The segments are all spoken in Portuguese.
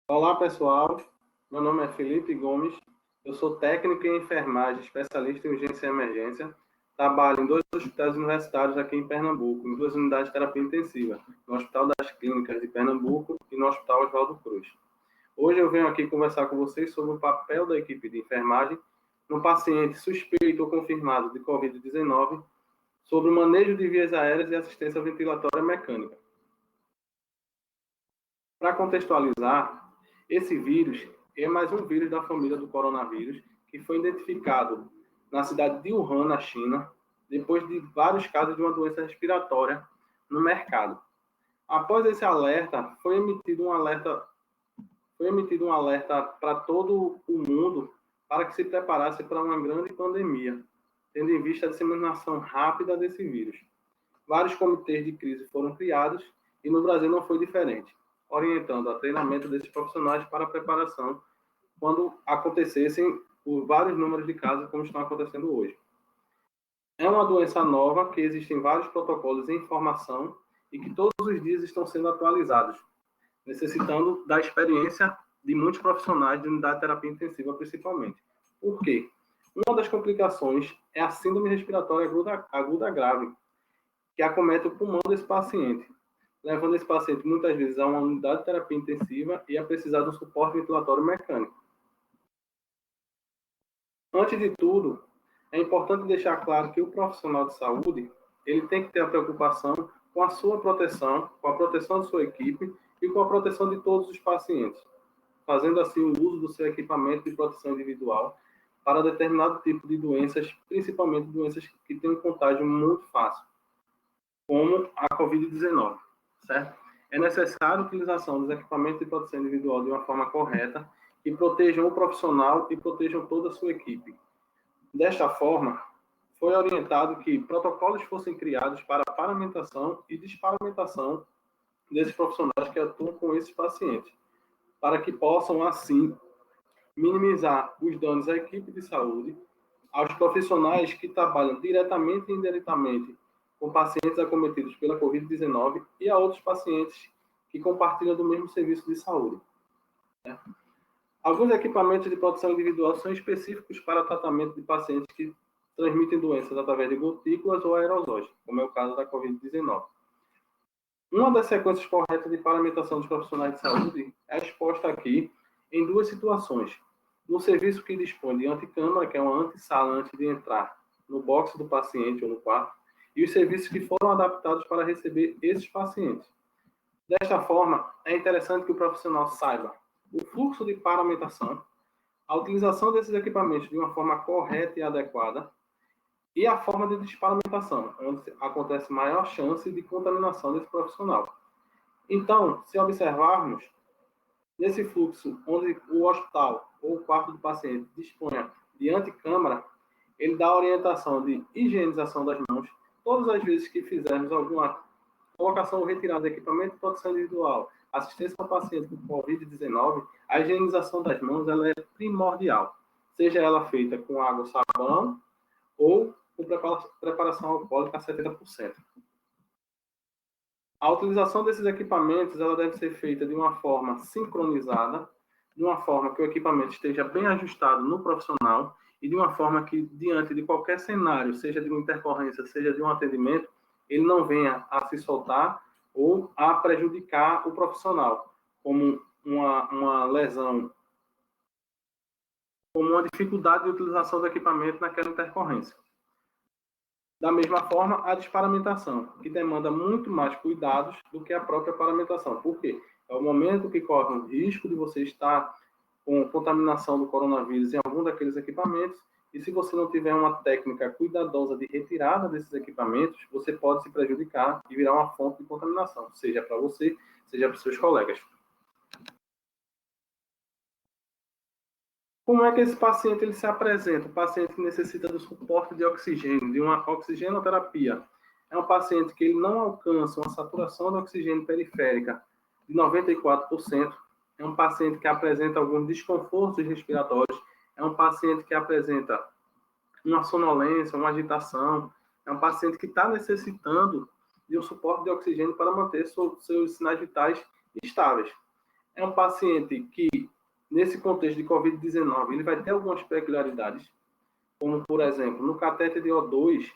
Olá, pessoal. Meu nome é Felipe Gomes. Eu sou técnico em enfermagem, especialista em urgência e emergência. Trabalho em dois hospitais universitários aqui em Pernambuco, em duas unidades de terapia intensiva, no Hospital das Clínicas de Pernambuco e no Hospital Oswaldo Cruz. Hoje eu venho aqui conversar com vocês sobre o papel da equipe de enfermagem no paciente suspeito ou confirmado de Covid-19, sobre o manejo de vias aéreas e assistência ventilatória mecânica. Para contextualizar, esse vírus é mais um vírus da família do coronavírus que foi identificado na cidade de Wuhan, na China, depois de vários casos de uma doença respiratória no mercado. Após esse alerta, foi emitido um alerta para todo o mundo para que se preparasse para uma grande pandemia, tendo em vista a disseminação rápida desse vírus. Vários comitês de crise foram criados e no Brasil não foi diferente, orientando a treinamento desses profissionais para a preparação quando acontecessem os vários números de casos como estão acontecendo hoje. É uma doença nova que existem vários protocolos em formação e que todos os dias estão sendo atualizados, necessitando da experiência de muitos profissionais de unidade de terapia intensiva, principalmente. Por quê? Uma das complicações é a síndrome respiratória aguda grave, que acomete o pulmão desse paciente, levando esse paciente muitas vezes a uma unidade de terapia intensiva e a precisar de um suporte ventilatório mecânico. Antes de tudo, é importante deixar claro que o profissional de saúde ele tem que ter a preocupação com a sua proteção, com a proteção de sua equipe e com a proteção de todos os pacientes, fazendo assim o uso do seu equipamento de proteção individual para determinado tipo de doenças, principalmente doenças que têm um contágio muito fácil, como a Covid-19, certo? É necessária a utilização dos equipamentos de proteção individual de uma forma correta, que protejam o profissional e protejam toda a sua equipe. Desta forma, foi orientado que protocolos fossem criados para a paramentação e desparamentação desses profissionais que atuam com esses pacientes, para que possam, assim, minimizar os danos à equipe de saúde, aos profissionais que trabalham diretamente e indiretamente com pacientes acometidos pela Covid-19 e a outros pacientes que compartilham do mesmo serviço de saúde. Alguns equipamentos de proteção individual são específicos para tratamento de pacientes que transmitem doenças através de gotículas ou aerosóis, como é o caso da Covid-19. Uma das sequências corretas de paramentação dos profissionais de saúde é exposta aqui em duas situações. No serviço que dispõe de anticâmara, que é uma antessala antes de entrar no box do paciente ou no quarto, e os serviços que foram adaptados para receber esses pacientes. Desta forma, é interessante que o profissional saiba o fluxo de paramentação, a utilização desses equipamentos de uma forma correta e adequada, e a forma de desparamentação, onde acontece maior chance de contaminação desse profissional. Então, se observarmos, nesse fluxo onde o hospital ou o quarto do paciente disponha de anticâmara, ele dá a orientação de higienização das mãos. Todas as vezes que fizermos alguma colocação ou retirada de equipamento de proteção individual, assistência ao paciente com Covid-19, a higienização das mãos ela é primordial, seja ela feita com água ou sabão ou com preparação alcoólica a 70%. A utilização desses equipamentos ela deve ser feita de uma forma sincronizada, de uma forma que o equipamento esteja bem ajustado no profissional e de uma forma que, diante de qualquer cenário, seja de uma intercorrência, seja de um atendimento, ele não venha a se soltar ou a prejudicar o profissional, como uma lesão, como uma dificuldade de utilização do equipamento naquela intercorrência. Da mesma forma, a desparamentação, que demanda muito mais cuidados do que a própria paramentação. Por quê? É o momento que corre o risco de você estar com contaminação do coronavírus em algum daqueles equipamentos, e se você não tiver uma técnica cuidadosa de retirada desses equipamentos, você pode se prejudicar e virar uma fonte de contaminação, seja para você, seja para os seus colegas. Como é que esse paciente ele se apresenta? O paciente que necessita do suporte de oxigênio, de uma oxigenoterapia. É um paciente que ele não alcança uma saturação de oxigênio periférica de 94%. É um paciente que apresenta alguns desconfortos respiratórios. É um paciente que apresenta uma sonolência, uma agitação. É um paciente que está necessitando de um suporte de oxigênio para manter seus sinais vitais estáveis. É um paciente que, nesse contexto de Covid-19, ele vai ter algumas peculiaridades, como, por exemplo, no catéter de O2,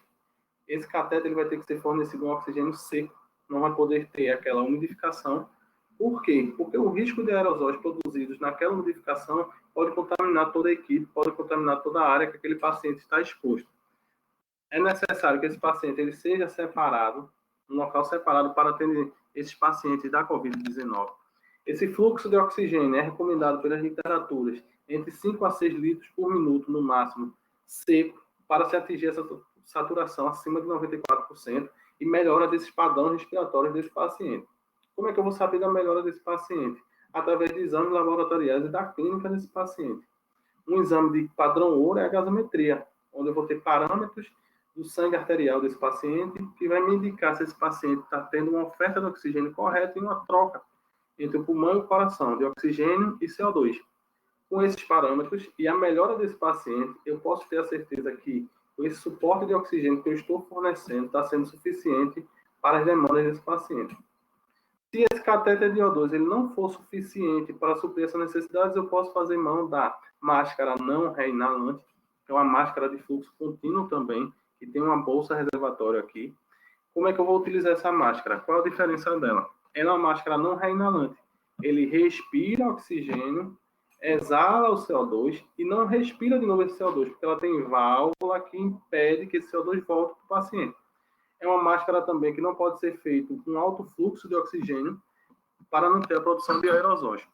esse catéter ele vai ter que ser fornecido um oxigênio seco, não vai poder ter aquela umidificação. Por quê? Porque o risco de aerosóis produzidos naquela umidificação pode contaminar toda a equipe, pode contaminar toda a área que aquele paciente está exposto. É necessário que esse paciente ele seja separado, um local separado para atender esses pacientes da Covid-19. Esse fluxo de oxigênio é recomendado pelas literaturas entre 5 a 6 litros por minuto, no máximo, seco, para se atingir essa saturação acima de 94% e melhora desses padrões respiratórios desse paciente. Como é que eu vou saber da melhora desse paciente? Através de exames laboratoriais e da clínica desse paciente. Um exame de padrão ouro é a gasometria, onde eu vou ter parâmetros do sangue arterial desse paciente, que vai me indicar se esse paciente está tendo uma oferta de oxigênio correta e uma troca entre o pulmão e o coração, de oxigênio e CO2. Com esses parâmetros e a melhora desse paciente, eu posso ter a certeza que esse suporte de oxigênio que eu estou fornecendo está sendo suficiente para as demandas desse paciente. Se esse catéter de O2 ele não for suficiente para suprir essas necessidades, eu posso fazer mão da máscara não reinalante, que é uma máscara de fluxo contínuo também, que tem uma bolsa reservatória aqui. Como é que eu vou utilizar essa máscara? Qual a diferença dela? Ela é uma máscara não reinalante. Ele respira oxigênio, exala o CO2 e não respira de novo esse CO2, porque ela tem válvula que impede que esse CO2 volte para o paciente. É uma máscara também que não pode ser feito com alto fluxo de oxigênio para não ter a produção de aerosóis.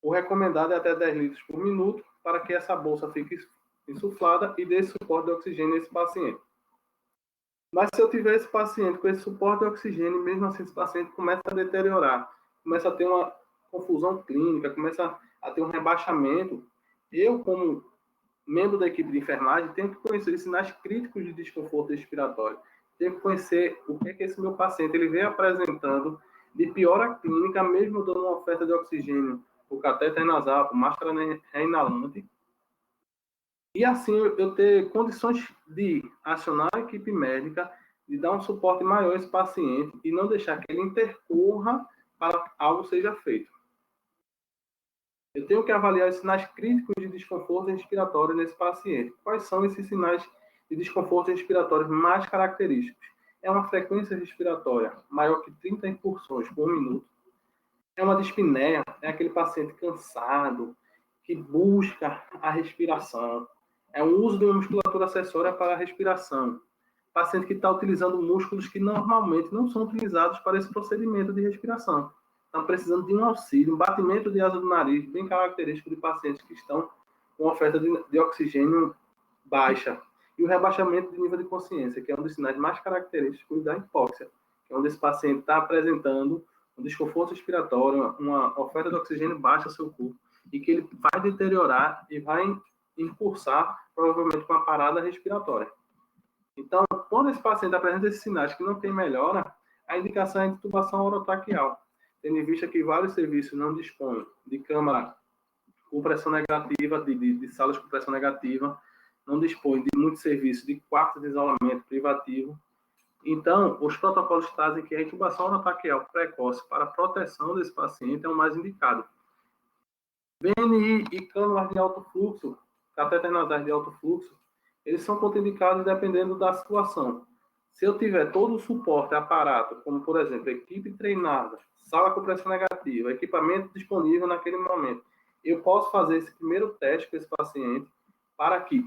O recomendado é até 10 litros por minuto para que essa bolsa fique insuflada e dê suporte de oxigênio nesse paciente. Mas se eu tiver esse paciente com esse suporte de oxigênio, mesmo assim esse paciente começa a deteriorar, começa a ter uma confusão clínica, começa a ter um rebaixamento, eu, como membro da equipe de enfermagem, tenho que conhecer os sinais críticos de desconforto respiratório. Tenho que conhecer o que é que esse meu paciente ele vem apresentando de piora clínica, mesmo dando uma oferta de oxigênio, o catéter nasal, com máscara reinalante. E assim eu ter condições de acionar a equipe médica, de dar um suporte maior a esse paciente e não deixar que ele intercorra para que algo seja feito. Eu tenho que avaliar os sinais críticos de desconforto respiratório nesse paciente. Quais são esses sinais de desconforto respiratório mais característicos? É uma frequência respiratória maior que 30 incursões por minuto. É uma dispneia, é aquele paciente cansado, que busca a respiração. É o uso de uma musculatura acessória para a respiração. Paciente que está utilizando músculos que normalmente não são utilizados para esse procedimento de respiração. Estão precisando de um auxílio, um batimento de asa do nariz, bem característico de pacientes que estão com oferta de oxigênio baixa. E o rebaixamento de nível de consciência, que é um dos sinais mais característicos da hipóxia, que é onde esse paciente está apresentando um desconforto respiratório, uma oferta de oxigênio baixa ao seu corpo, e que ele vai deteriorar e vai incursar, provavelmente, com uma parada respiratória. Então, quando esse paciente apresenta esses sinais que não tem melhora, a indicação é de intubação orotraqueal, tendo em vista que vários serviços não dispõem de câmara com pressão negativa, de salas com pressão negativa, não dispõem de muitos serviços de quartos de isolamento privativo. Então, os protocolos trazem que a intubação orotraqueal precoce para a proteção desse paciente é o mais indicado. BNI e cânulas de alto fluxo, catéter nasais de alto fluxo, eles são contraindicados dependendo da situação. Se eu tiver todo o suporte, aparato, como por exemplo, equipe treinada, sala com pressão negativa, equipamento disponível naquele momento, eu posso fazer esse primeiro teste com esse paciente para que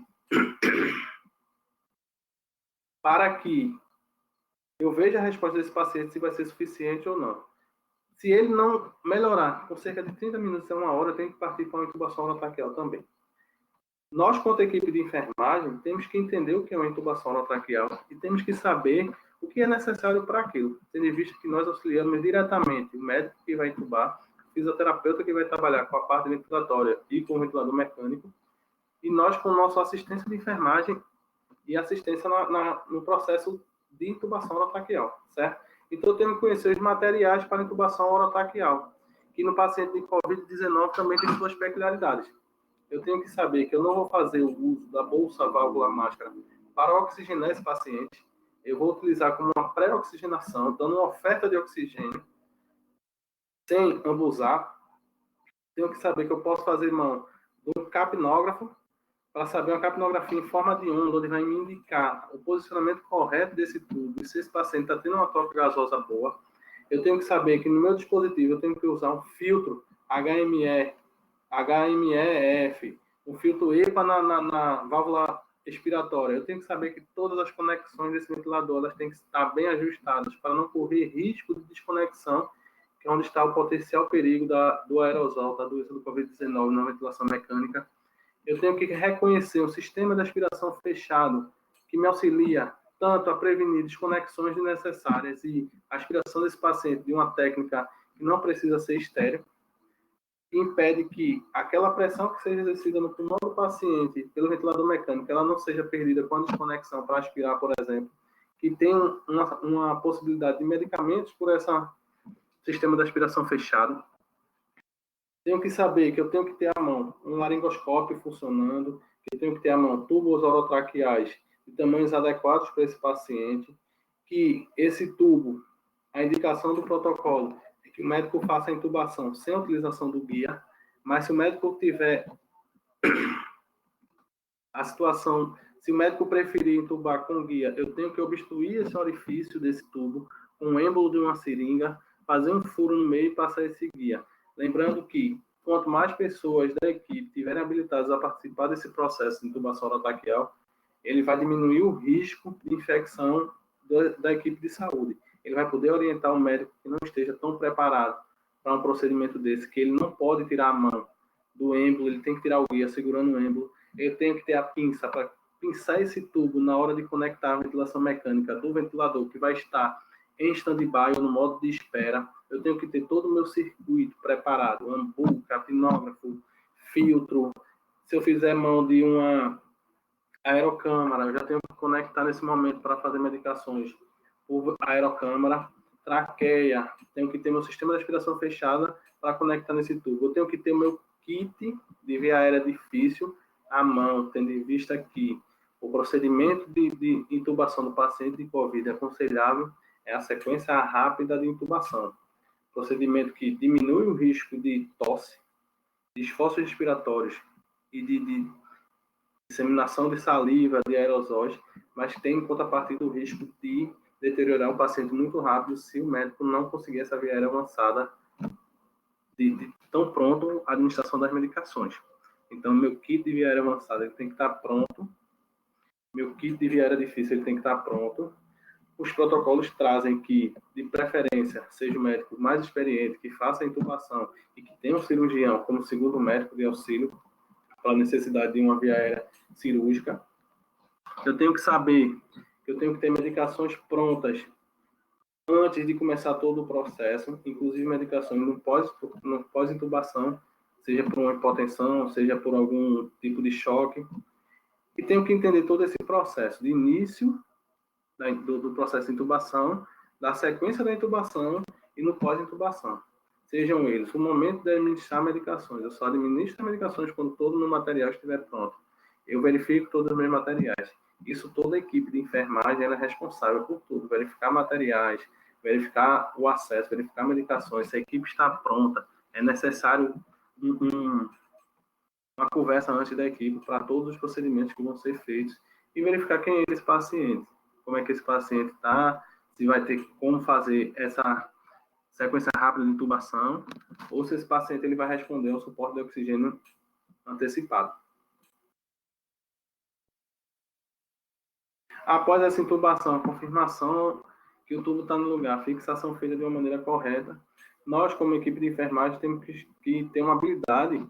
eu veja a resposta desse paciente se vai ser suficiente ou não. Se ele não melhorar com cerca de 30 minutos a 1 hora, eu tenho que partir para uma intubação orotraqueal também. Nós, quanto equipe de enfermagem, temos que entender o que é uma intubação orotraqueal e temos que saber o que é necessário para aquilo, tendo em vista que nós auxiliamos diretamente o médico que vai intubar, o fisioterapeuta que vai trabalhar com a parte ventilatória e com o ventilador mecânico, e nós com nossa assistência de enfermagem e assistência no processo de intubação orotraqueal, certo? Então, temos que conhecer os materiais para intubação orotraqueal, que no paciente de Covid-19 também tem suas peculiaridades. Eu tenho que saber que eu não vou fazer o uso da bolsa válvula máscara para oxigenar esse paciente. Eu vou utilizar como uma pré-oxigenação, dando uma oferta de oxigênio sem abusar. Tenho que saber que eu posso fazer mão de um capnógrafo para saber uma capnografia em forma de onda, onde vai me indicar o posicionamento correto desse tubo e se esse paciente está tendo uma troca gasosa boa. Eu tenho que saber que no meu dispositivo eu tenho que usar um filtro HME-F, um filtro EPA na válvula expiratória. Eu tenho que saber que todas as conexões desse ventilador elas têm que estar bem ajustadas para não correr risco de desconexão, que é onde está o potencial perigo do aerosol, da doença do Covid-19 na ventilação mecânica. Eu tenho que reconhecer um sistema de aspiração fechado que me auxilia tanto a prevenir desconexões desnecessárias e a aspiração desse paciente de uma técnica que não precisa ser estéril, que impede que aquela pressão que seja exercida no pulmão do paciente pelo ventilador mecânico ela não seja perdida com a desconexão para aspirar, por exemplo, que tem uma possibilidade de medicamentos por esse sistema de aspiração fechado. Tenho que saber que eu tenho que ter à mão um laringoscópio funcionando, que eu tenho que ter à mão tubos orotraqueais de tamanhos adequados para esse paciente, que esse tubo, a indicação do protocolo é que o médico faça a intubação sem a utilização do guia, mas se o médico tiver a situação, se o médico preferir intubar com guia, eu tenho que obstruir esse orifício desse tubo com um êmbolo de uma seringa, fazer um furo no meio e passar esse guia. Lembrando que, quanto mais pessoas da equipe tiverem habilitadas a participar desse processo de intubação orotraqueal, ele vai diminuir o risco de infecção da equipe de saúde. Ele vai poder orientar um médico que não esteja tão preparado para um procedimento desse, que ele não pode tirar a mão do êmbolo, ele tem que tirar o guia segurando o êmbolo, ele tem que ter a pinça para pinçar esse tubo na hora de conectar a ventilação mecânica do ventilador, que vai estar em stand-by ou no modo de espera. Eu tenho que ter todo o meu circuito preparado, ambu, capnógrafo, filtro. Se eu fizer mão de uma aerocâmara, eu já tenho que conectar nesse momento para fazer medicações por aerocâmara, traqueia, tenho que ter meu sistema de aspiração fechada para conectar nesse tubo. Eu tenho que ter o meu kit de via aérea difícil à mão, tendo em vista que o procedimento de intubação do paciente de COVID aconselhável é a sequência rápida de intubação. Procedimento que diminui o risco de tosse, de esforços respiratórios e de disseminação de saliva, de aerosóis, mas tem em contrapartida o risco de deteriorar o paciente muito rápido se o médico não conseguir essa via aérea avançada de tão pronto a administração das medicações. Então, meu kit de via aérea avançada ele tem que estar pronto, meu kit de via aérea difícil ele tem que estar pronto. Os protocolos trazem que, de preferência, seja o médico mais experiente, que faça a intubação e que tenha um cirurgião como segundo médico de auxílio para a necessidade de uma via aérea cirúrgica. Eu tenho que saber que eu tenho que ter medicações prontas antes de começar todo o processo, inclusive medicações no pós-intubação, seja por uma hipotensão, seja por algum tipo de choque. E tenho que entender todo esse processo, de início do processo de intubação, da sequência da intubação e no pós-intubação. Sejam eles o momento de administrar medicações. Eu só administro medicações quando todo o meu material estiver pronto. Eu verifico todos os meus materiais. Isso toda a equipe de enfermagem ela é responsável por tudo. Verificar materiais, verificar o acesso, verificar medicações. Se a equipe está pronta, é necessário uma conversa antes da equipe para todos os procedimentos que vão ser feitos e verificar quem é esse paciente, como é que esse paciente está, se vai ter como fazer essa sequência rápida de intubação, ou se esse paciente ele vai responder ao suporte de oxigênio antecipado. Após essa intubação, a confirmação que o tubo está no lugar, a fixação feita de uma maneira correta, nós, como equipe de enfermagem, temos que ter uma habilidade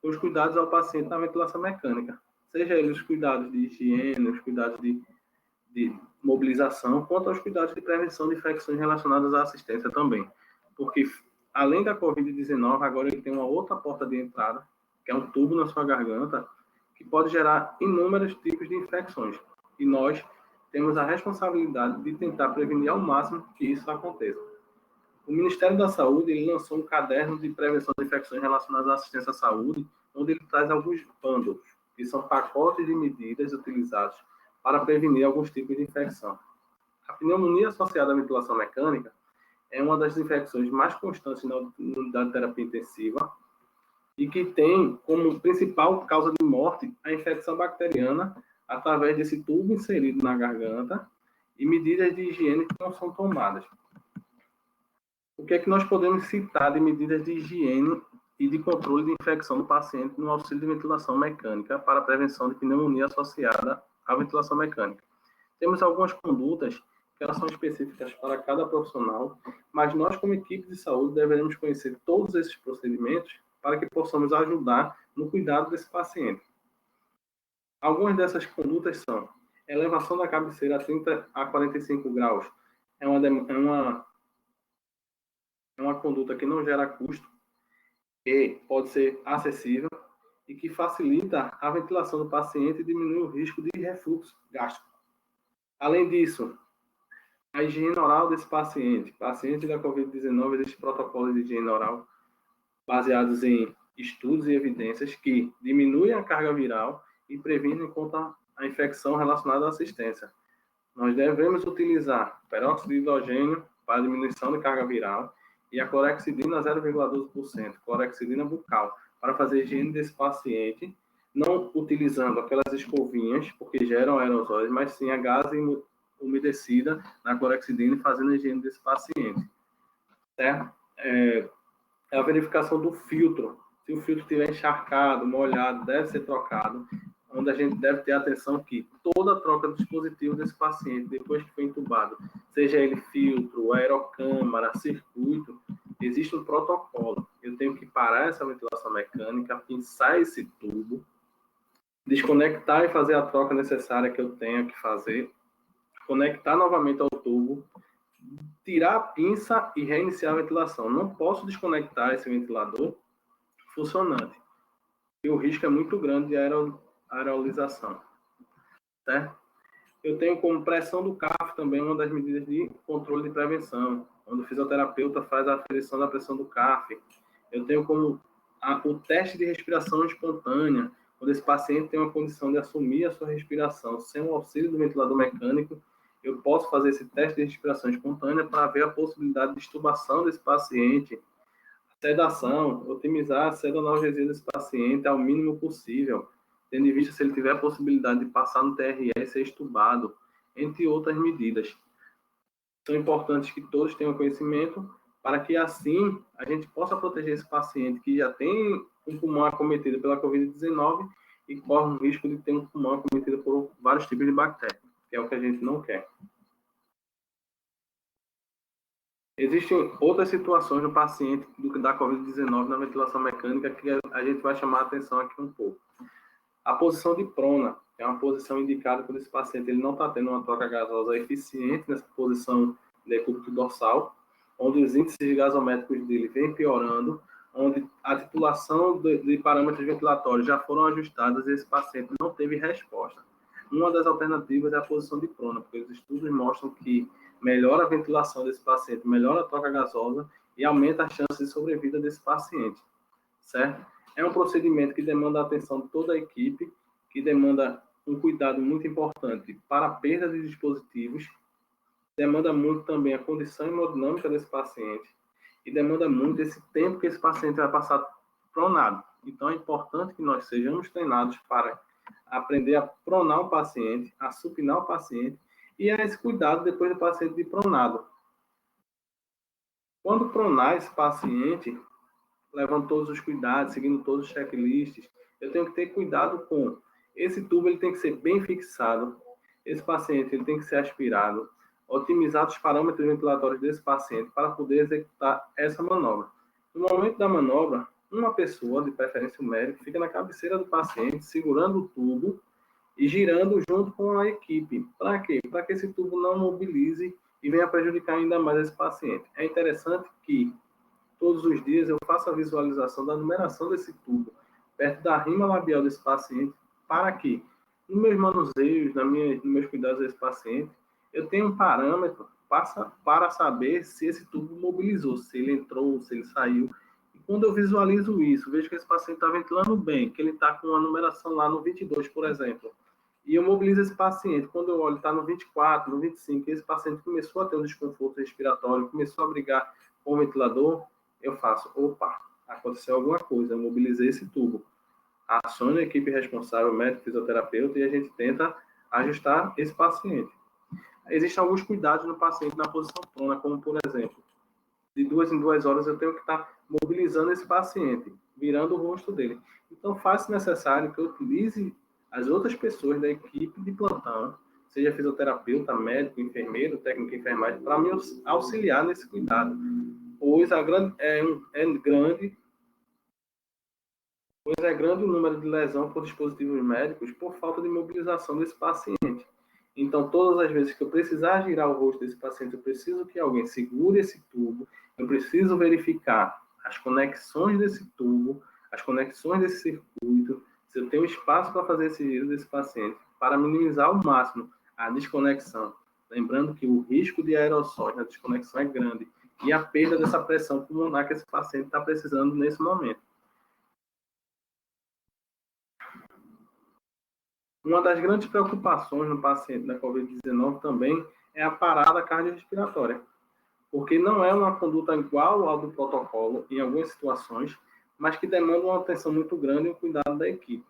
com os cuidados ao paciente na ventilação mecânica, seja eles os cuidados de higiene, os cuidados de mobilização, quanto aos cuidados de prevenção de infecções relacionadas à assistência também. Porque, além da Covid-19, agora ele tem uma outra porta de entrada, que é um tubo na sua garganta, que pode gerar inúmeros tipos de infecções. E nós temos a responsabilidade de tentar prevenir ao máximo que isso aconteça. O Ministério da Saúde ele lançou um caderno de prevenção de infecções relacionadas à assistência à saúde, onde ele traz alguns bândulos, que são pacotes de medidas utilizados para prevenir alguns tipos de infecção. A pneumonia associada à ventilação mecânica, é uma das infecções mais constantes na unidade de terapia intensiva e que tem como principal causa de morte a infecção bacteriana através desse tubo inserido na garganta e medidas de higiene que não são tomadas. O que é que nós podemos citar de medidas de higiene e de controle de infecção do paciente no auxílio de ventilação mecânica para a prevenção de pneumonia associada à ventilação mecânica? Temos algumas condutas que elas são específicas para cada profissional, mas nós, como equipe de saúde, deveremos conhecer todos esses procedimentos para que possamos ajudar no cuidado desse paciente. Algumas dessas condutas são elevação da cabeceira a 30 a 45 graus. É uma conduta que não gera custo, que pode ser acessível e que facilita a ventilação do paciente e diminui o risco de refluxo gástrico. Além disso, a higiene oral desse paciente da COVID-19, existe protocolo de higiene oral baseados em estudos e evidências que diminuem a carga viral e previnem contra a infecção relacionada à assistência. Nós devemos utilizar peróxido de hidrogênio para diminuição de carga viral e a clorexidina 0,12%, clorexidina bucal, para fazer a higiene desse paciente, não utilizando aquelas escovinhas, porque geram aerosóis, mas sim a gase umedecida na clorexidina e fazendo a higiene desse paciente. Certo? A verificação do filtro. Se o filtro estiver encharcado, molhado, deve ser trocado, onde a gente deve ter atenção que toda a troca do dispositivo desse paciente, depois que foi entubado, seja ele filtro, aerocâmara, circuito, existe um protocolo. Eu tenho que parar essa ventilação mecânica, pinçar esse tubo, desconectar e fazer a troca necessária que eu tenha que fazer, conectar novamente ao tubo, tirar a pinça e reiniciar a ventilação. Não posso desconectar esse ventilador funcionante. E o risco é muito grande de aerolização. Certo? Eu tenho como pressão do CAF também uma das medidas de controle de prevenção, onde o fisioterapeuta faz a aferição da pressão do CAF. Eu tenho como o teste de respiração espontânea, quando esse paciente tem uma condição de assumir a sua respiração sem o auxílio do ventilador mecânico, eu posso fazer esse teste de respiração espontânea para ver a possibilidade de extubação desse paciente, sedação, otimizar a sedonalgesia desse paciente ao mínimo possível, tendo em vista se ele tiver a possibilidade de passar no TRE e ser extubado, entre outras medidas. São importantes que todos tenham conhecimento para que, assim, a gente possa proteger esse paciente que já tem um pulmão acometido pela COVID-19 e corre o risco de ter um pulmão acometido por vários tipos de bactérias, que é o que a gente não quer. Existem outras situações no paciente da COVID-19 na ventilação mecânica que a gente vai chamar a atenção aqui um pouco. A posição de prona é uma posição indicada quando esse paciente ele não está tendo uma troca gasosa eficiente nessa posição decúbito dorsal, onde os índices gasométricos dele vêm piorando, onde a titulação de parâmetros ventilatórios já foram ajustadas e esse paciente não teve resposta. Uma das alternativas é a posição de prona, porque os estudos mostram que melhora a ventilação desse paciente, melhora a troca gasosa e aumenta as chances de sobrevida desse paciente, certo? É um procedimento que demanda a atenção de toda a equipe, que demanda um cuidado muito importante para a perda de dispositivos, demanda muito também a condição hemodinâmica desse paciente e demanda muito esse tempo que esse paciente vai passar pronado. Então, é importante que nós sejamos treinados para aprender a pronar o paciente, a supinar o paciente e a esse cuidado depois do paciente de pronado. Quando pronar esse paciente, levando todos os cuidados, seguindo todos os checklists, eu tenho que ter cuidado com esse tubo, ele tem que ser bem fixado, esse paciente ele tem que ser aspirado, otimizar os parâmetros ventilatórios desse paciente para poder executar essa manobra. No momento da manobra, uma pessoa, de preferência o médico, fica na cabeceira do paciente, segurando o tubo e girando junto com a equipe. Para quê? Para que esse tubo não mobilize e venha prejudicar ainda mais esse paciente. É interessante que todos os dias eu faço a visualização da numeração desse tubo perto da rima labial desse paciente, para que, nos meus manuseios, nos meus cuidados desse paciente, eu tenho um parâmetro para saber se esse tubo mobilizou, se ele entrou, se ele saiu. E quando eu visualizo isso, vejo que esse paciente está ventilando bem, que ele está com a numeração lá no 22, por exemplo, e eu mobilizo esse paciente. Quando eu olho, está no 24, no 25, esse paciente começou a ter um desconforto respiratório, começou a brigar com o ventilador, eu faço, opa, aconteceu alguma coisa, eu mobilizei esse tubo. Acione a equipe responsável, médico, fisioterapeuta, e a gente tenta ajustar esse paciente. Existem alguns cuidados no paciente na posição prona, como, por exemplo, de 2 em 2 horas eu tenho que estar mobilizando esse paciente, virando o rosto dele. Então, faz-se necessário que eu utilize as outras pessoas da equipe de plantão, seja fisioterapeuta, médico, enfermeiro, técnico de enfermagem, para me auxiliar nesse cuidado. Pois é grande o número de lesão por dispositivos médicos por falta de mobilização desse paciente. Então, todas as vezes que eu precisar girar o rosto desse paciente, eu preciso que alguém segure esse tubo, eu preciso verificar as conexões desse tubo, as conexões desse circuito, se eu tenho espaço para fazer esse giro desse paciente, para minimizar ao máximo a desconexão. Lembrando que o risco de aerossóis na desconexão é grande e a perda dessa pressão pulmonar que esse paciente está precisando nesse momento. Uma das grandes preocupações no paciente da COVID-19 também é a parada cardiorrespiratória, porque não é uma conduta igual ao do protocolo em algumas situações, mas que demanda uma atenção muito grande e um cuidado da equipe.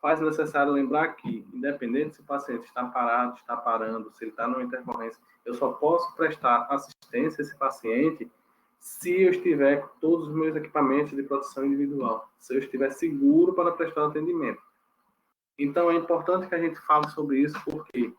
Faz necessário lembrar que, independente se o paciente está parado, está parando, se ele está numa intercorrência, eu só posso prestar assistência a esse paciente se eu estiver com todos os meus equipamentos de proteção individual, se eu estiver seguro para prestar atendimento. Então, é importante que a gente fale sobre isso, porque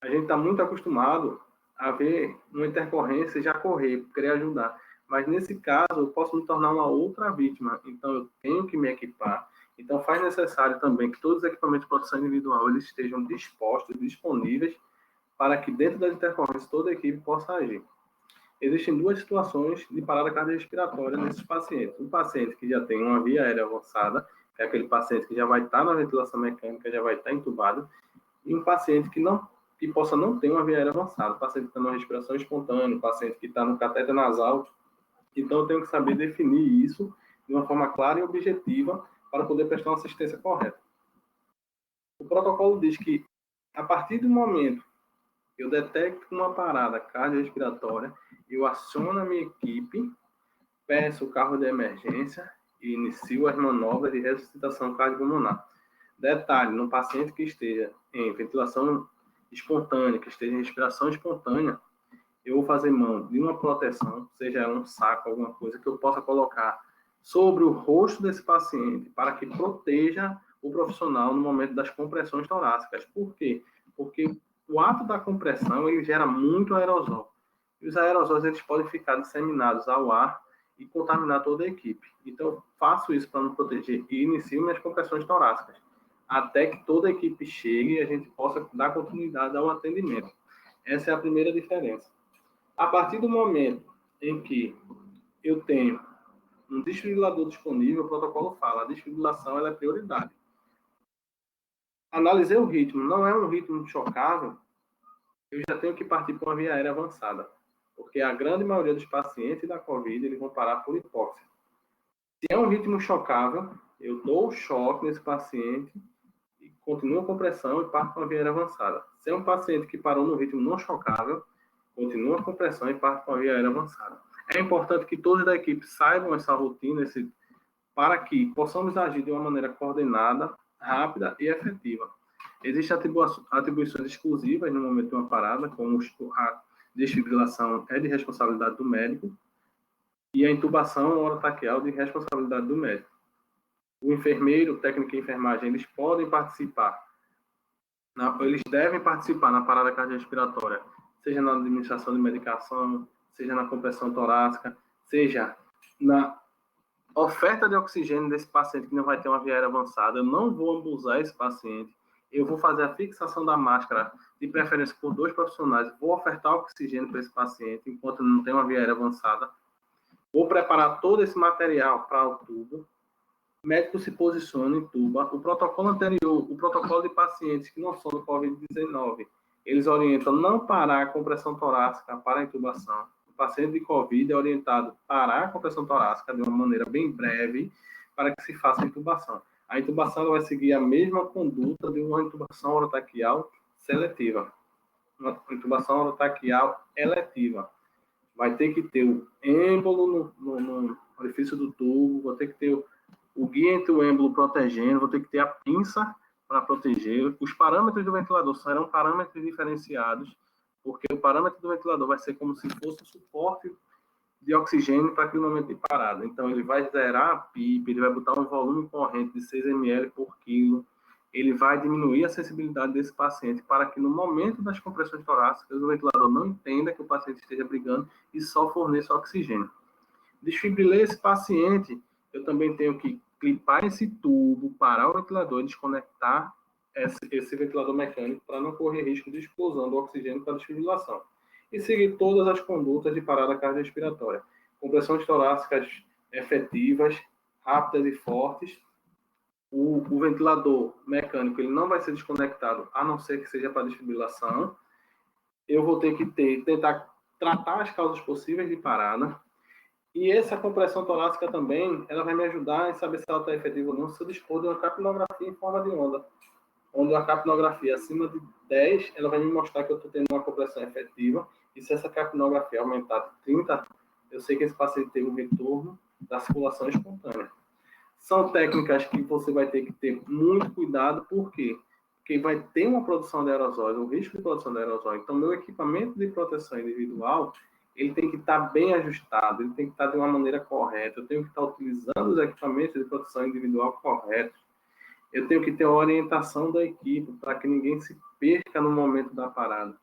a gente está muito acostumado a ver uma intercorrência e já correr, querer ajudar. Mas, nesse caso, eu posso me tornar uma outra vítima. Então, eu tenho que me equipar. Então, faz necessário também que todos os equipamentos de proteção individual eles estejam dispostos, disponíveis, para que, dentro das intercorrências, toda a equipe possa agir. Existem duas situações de parada cardiorrespiratória nesses pacientes. Um paciente que já tem uma via aérea avançada, que é aquele paciente que já vai estar na ventilação mecânica, já vai estar entubado, e um paciente que possa não ter uma via aérea avançada, o paciente que está numa respiração espontânea, o paciente que está no catéter nasal. Então, eu tenho que saber definir isso de uma forma clara e objetiva para poder prestar uma assistência correta. O protocolo diz que, a partir do momento que eu detecto uma parada cardiorrespiratória, eu aciono a minha equipe, peço o carro de emergência e inicio as manobras de ressuscitação cardiopulmonar. Detalhe, no paciente que esteja em ventilação espontânea, que esteja em respiração espontânea, eu vou fazer mão de uma proteção, seja um saco, alguma coisa que eu possa colocar sobre o rosto desse paciente para que proteja o profissional no momento das compressões torácicas. Por quê? Porque o ato da compressão ele gera muito aerosol. E os aerosóis eles podem ficar disseminados ao ar e contaminar toda a equipe. Então, eu faço isso para me proteger e inicio minhas compressões torácicas, até que toda a equipe chegue e a gente possa dar continuidade ao atendimento. Essa é a primeira diferença. A partir do momento em que eu tenho um desfibrilador disponível, o protocolo fala, a desfibrilação ela é prioridade. Analisei o ritmo, não é um ritmo chocável, eu já tenho que partir para uma via aérea avançada, porque a grande maioria dos pacientes da COVID eles vão parar por hipóxia. Se é um ritmo chocável, eu dou o choque nesse paciente e continuo a compressão e parto para uma via aérea avançada. Se é um paciente que parou no ritmo não chocável, continua a compressão e parte para a via aérea avançada. É importante que todos da equipe saibam essa rotina, para que possamos agir de uma maneira coordenada, rápida e efetiva. Existem atribuições exclusivas no momento de uma parada, como a desfibrilação é de responsabilidade do médico e a intubação orotraqueal de responsabilidade do médico. O enfermeiro, o técnico de enfermagem, eles podem participar, eles devem participar na parada cardiorrespiratória, seja na administração de medicação, seja na compressão torácica, seja na oferta de oxigênio desse paciente que não vai ter uma via aérea avançada. Eu não vou abusar esse paciente, eu vou fazer a fixação da máscara, de preferência por 2 profissionais, vou ofertar oxigênio para esse paciente enquanto não tem uma via aérea avançada, vou preparar todo esse material para o tubo, o médico se posiciona em tuba. O protocolo anterior, o protocolo de pacientes que não são do COVID-19, eles orientam não parar a compressão torácica para a intubação. O paciente de COVID é orientado a parar a compressão torácica de uma maneira bem breve para que se faça a intubação. A intubação ela vai seguir a mesma conduta de uma intubação orotraqueal seletiva. Uma intubação orotraqueal eletiva. Vai ter que ter o êmbolo no orifício do tubo, vou ter que ter o guia entre o êmbolo protegendo, vou ter que ter a pinça para proteger. Os parâmetros do ventilador serão parâmetros diferenciados, porque o parâmetro do ventilador vai ser como se fosse o suporte de oxigênio para aquele momento de parada. Então, ele vai zerar a PIP, ele vai botar um volume corrente de 6 ml por quilo, ele vai diminuir a sensibilidade desse paciente para que no momento das compressões torácicas o ventilador não entenda que o paciente esteja brigando e só forneça oxigênio. Desfibrilei esse paciente, eu também tenho que clipar esse tubo, parar o ventilador e desconectar esse ventilador mecânico para não correr risco de explosão do oxigênio para a desfibrilação. E seguir todas as condutas de parada cardiorrespiratória. Compressões torácicas efetivas, rápidas e fortes. O ventilador mecânico ele não vai ser desconectado, a não ser que seja para desfibrilação. Eu vou ter que tentar tratar as causas possíveis de parada. E essa compressão torácica também, ela vai me ajudar a saber se ela está efetiva ou não, se eu dispor de uma capnografia em forma de onda. Onde a capnografia acima de 10, ela vai me mostrar que eu estou tendo uma compressão efetiva. E se essa capnografia aumentar de 30, eu sei que esse paciente teve um retorno da circulação espontânea. São técnicas que você vai ter que ter muito cuidado, por quê? Porque vai ter uma produção de aerosóis, um risco de produção de aerosóis. Então, meu equipamento de proteção individual, ele tem que estar bem ajustado, ele tem que estar de uma maneira correta, eu tenho que estar utilizando os equipamentos de proteção individual corretos, eu tenho que ter a orientação da equipe para que ninguém se perca no momento da parada.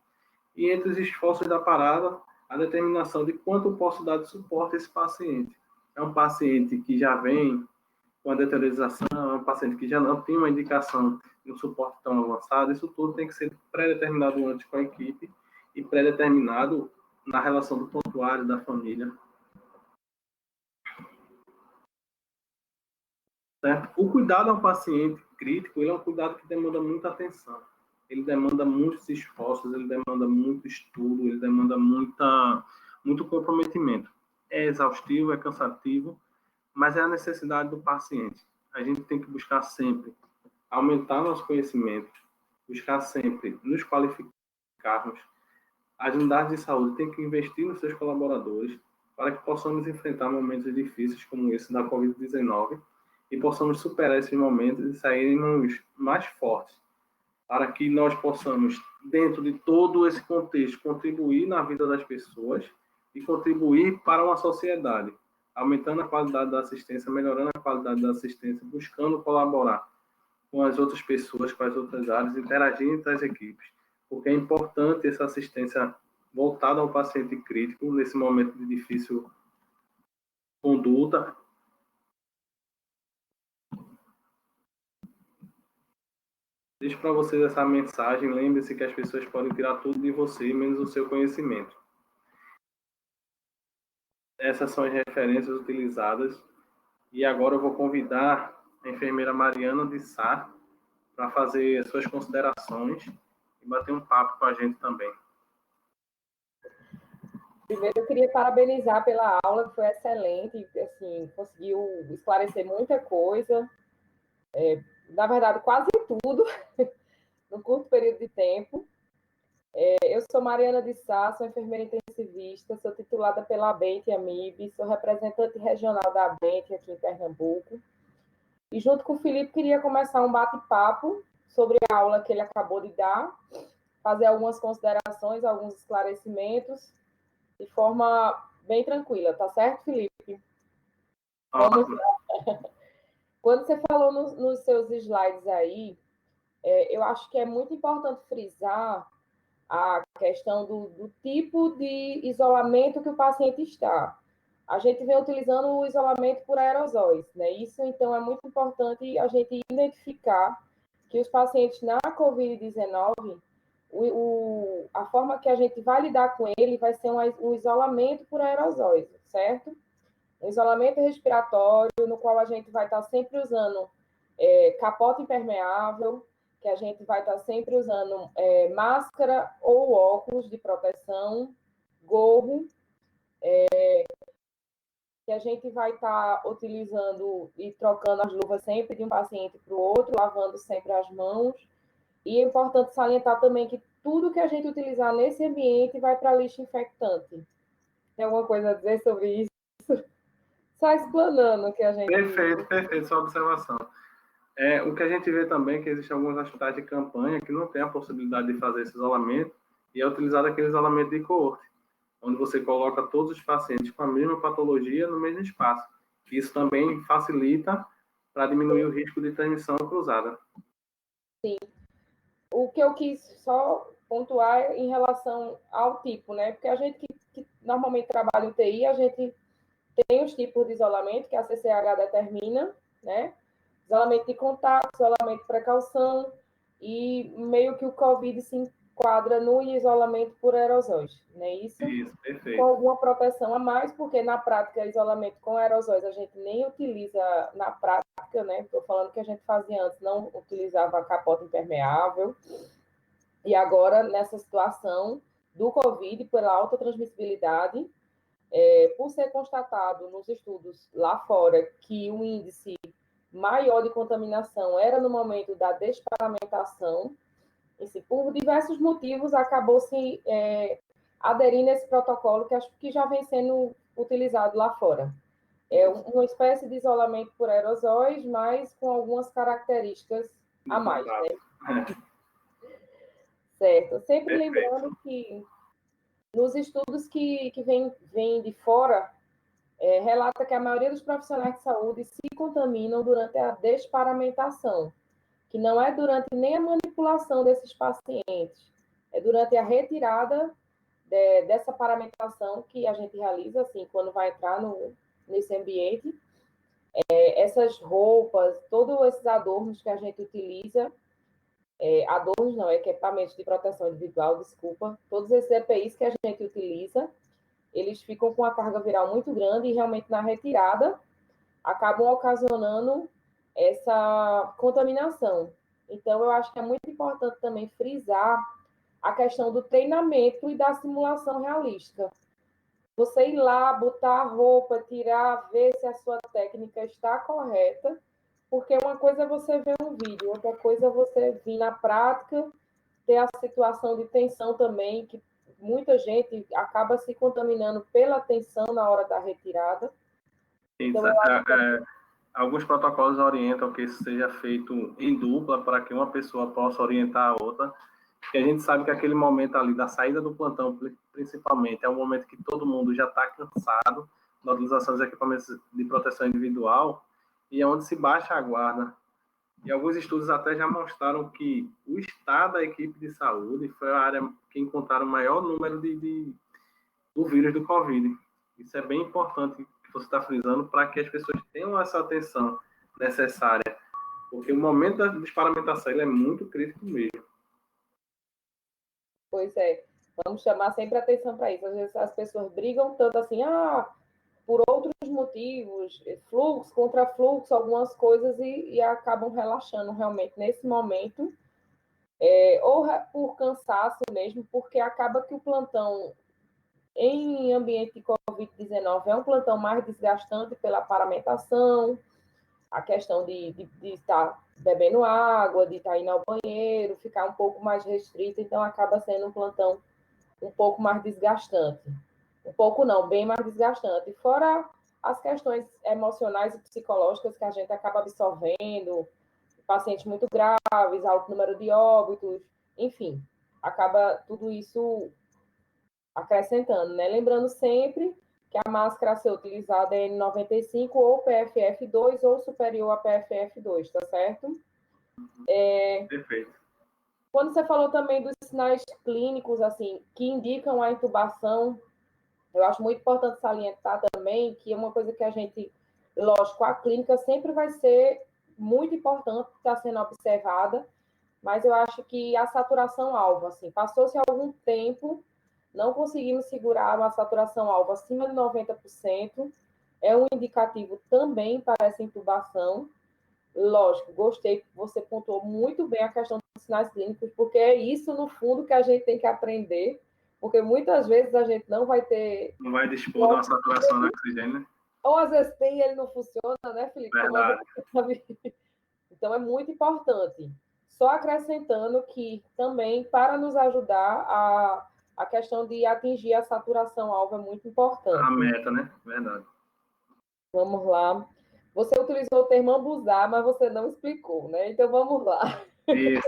E entre os esforços da parada, a determinação de quanto eu posso dar de suporte a esse paciente. É um paciente que já vem com a deteriorização, é um paciente que já não tem uma indicação de um suporte tão avançado, isso tudo tem que ser pré-determinado antes com a equipe e pré-determinado na relação do prontuário, da família. Certo? O cuidado ao paciente crítico, ele é um cuidado que demanda muita atenção. Ele demanda muitos esforços, ele demanda muito estudo, ele demanda muito comprometimento. É exaustivo, é cansativo, mas é a necessidade do paciente. A gente tem que buscar sempre aumentar nosso conhecimento, buscar sempre nos qualificarmos. As unidades de saúde têm que investir nos seus colaboradores para que possamos enfrentar momentos difíceis como esse da Covid-19 e possamos superar esses momentos e sairmos mais fortes, para que nós possamos, dentro de todo esse contexto, contribuir na vida das pessoas e contribuir para uma sociedade, aumentando a qualidade da assistência, melhorando a qualidade da assistência, buscando colaborar com as outras pessoas, com as outras áreas, interagindo entre as equipes, porque é importante essa assistência voltada ao paciente crítico nesse momento de difícil conduta. Deixo para vocês essa mensagem. Lembre-se que as pessoas podem tirar tudo de você, menos o seu conhecimento. Essas são as referências utilizadas. E agora eu vou convidar a enfermeira Mariana de Sá para fazer as suas considerações e bater um papo com a gente também. Primeiro, eu queria parabenizar pela aula, que foi excelente, assim, conseguiu esclarecer muita coisa, na verdade, quase tudo, num curto período de tempo. Eu sou Mariana de Sá, sou enfermeira intensivista, sou titulada pela ABENT e AMIB, sou representante regional da ABENT aqui em Pernambuco. E junto com o Felipe, queria começar um bate-papo sobre a aula que ele acabou de dar, fazer algumas considerações, alguns esclarecimentos, de forma bem tranquila, tá certo, Felipe? Vamos lá. Quando você falou nos seus slides aí, eu acho que é muito importante frisar a questão do tipo de isolamento que o paciente está. A gente vem utilizando o isolamento por aerosóis, né? Isso, então, é muito importante a gente identificar que os pacientes na Covid-19, a forma que a gente vai lidar com ele vai ser um isolamento por aerosóis, certo? Um isolamento respiratório, no qual a gente vai estar sempre usando capota impermeável, que a gente vai estar sempre usando máscara ou óculos de proteção, gorro, que a gente vai estar utilizando e trocando as luvas sempre de um paciente para o outro, lavando sempre as mãos. E é importante salientar também que tudo que a gente utilizar nesse ambiente vai para lixo infectante. Tem alguma coisa a dizer sobre isso? Só explanando o que a gente... Perfeito, sua observação. O que a gente vê também é que existem alguns hospitais de campanha que não têm a possibilidade de fazer esse isolamento e é utilizado aquele isolamento de coorte, onde você coloca todos os pacientes com a mesma patologia no mesmo espaço. Isso também facilita para diminuir o risco de transmissão cruzada. Sim. O que eu quis só pontuar em relação ao tipo, né? Porque a gente que normalmente trabalha em UTI, a gente tem os tipos de isolamento que a CCH determina, né? Isolamento de contato, isolamento de precaução, e meio que o COVID se enquadra no isolamento por aerosóis, não é isso? Isso, perfeito. Com alguma proteção a mais, porque na prática, isolamento com aerosóis a gente nem utiliza na prática, né? Estou falando que a gente fazia antes, não utilizava capota impermeável, e agora, nessa situação do COVID, pela alta transmissibilidade, por ser constatado nos estudos lá fora que o índice maior de contaminação era no momento da desparamentação, e se por diversos motivos acabou se aderindo a esse protocolo que acho que já vem sendo utilizado lá fora. É uma espécie de isolamento por aerosóis, mas com algumas características a mais, né? Certo. Sempre lembrando que nos estudos que vêm de fora, relata que a maioria dos profissionais de saúde se contaminam durante a desparamentação, que não é durante nem a manipulação desses pacientes, é durante a retirada dessa paramentação que a gente realiza, assim, quando vai entrar nesse ambiente. Essas roupas, todos esses adornos que a gente utiliza, adornos não, equipamentos de proteção individual, desculpa, todos esses EPIs que a gente utiliza, eles ficam com a carga viral muito grande e realmente na retirada acabam ocasionando essa contaminação. Então, eu acho que é muito importante também frisar a questão do treinamento e da simulação realística. Você ir lá, botar a roupa, tirar, ver se a sua técnica está correta, porque uma coisa é você ver um vídeo, outra coisa é você vir na prática, ter a situação de tensão também, que muita gente acaba se contaminando pela tensão na hora da retirada. Então, alguns protocolos orientam que isso seja feito em dupla, para que uma pessoa possa orientar a outra. E a gente sabe que aquele momento ali da saída do plantão, principalmente, é um momento que todo mundo já está cansado da utilização dos equipamentos de proteção individual e é onde se baixa a guarda. E alguns estudos até já mostraram que o estado da equipe de saúde foi a área que encontraram o maior número do vírus do Covid. Isso é bem importante que você está frisando para que as pessoas tenham essa atenção necessária, porque o momento da desparamentação ele é muito crítico mesmo. Pois é, vamos chamar sempre atenção para isso. Às vezes as pessoas brigam tanto assim, por outros motivos, fluxo, contra fluxo, algumas coisas, e acabam relaxando realmente nesse momento, ou por cansaço mesmo, porque acaba que o plantão em ambiente de Covid-19 é um plantão mais desgastante pela paramentação, a questão de estar bebendo água, de estar indo ao banheiro, ficar um pouco mais restrito, então acaba sendo um plantão um pouco mais desgastante. Um pouco não, bem mais desgastante. Fora as questões emocionais e psicológicas que a gente acaba absorvendo, pacientes muito graves, alto número de óbitos, enfim, acaba tudo isso acrescentando, né? Lembrando sempre que a máscara a ser utilizada é N95 ou PFF2 ou superior a PFF2, tá certo? Perfeito. Quando você falou também dos sinais clínicos, assim, que indicam a intubação, eu acho muito importante salientar também que é uma coisa que a gente, lógico, a clínica sempre vai ser muito importante, está sendo observada, mas eu acho que a saturação alvo, assim, passou-se algum tempo, não conseguimos segurar uma saturação alvo acima de 90%, é um indicativo também para essa intubação. Lógico, gostei, você pontuou muito bem a questão dos sinais clínicos, porque é isso, no fundo, que a gente tem que aprender, porque muitas vezes a gente não vai ter... Não vai dispor de uma saturação de oxigênio, né? Ou às vezes tem e ele não funciona, né, Felipe? Verdade. Então, é muito importante. Só acrescentando que também, para nos ajudar, a questão de atingir a saturação alvo é muito A importante. meta, né? Verdade. Vamos lá. Você utilizou o termo ambuzar, mas você não explicou, né? Então, vamos lá. Isso.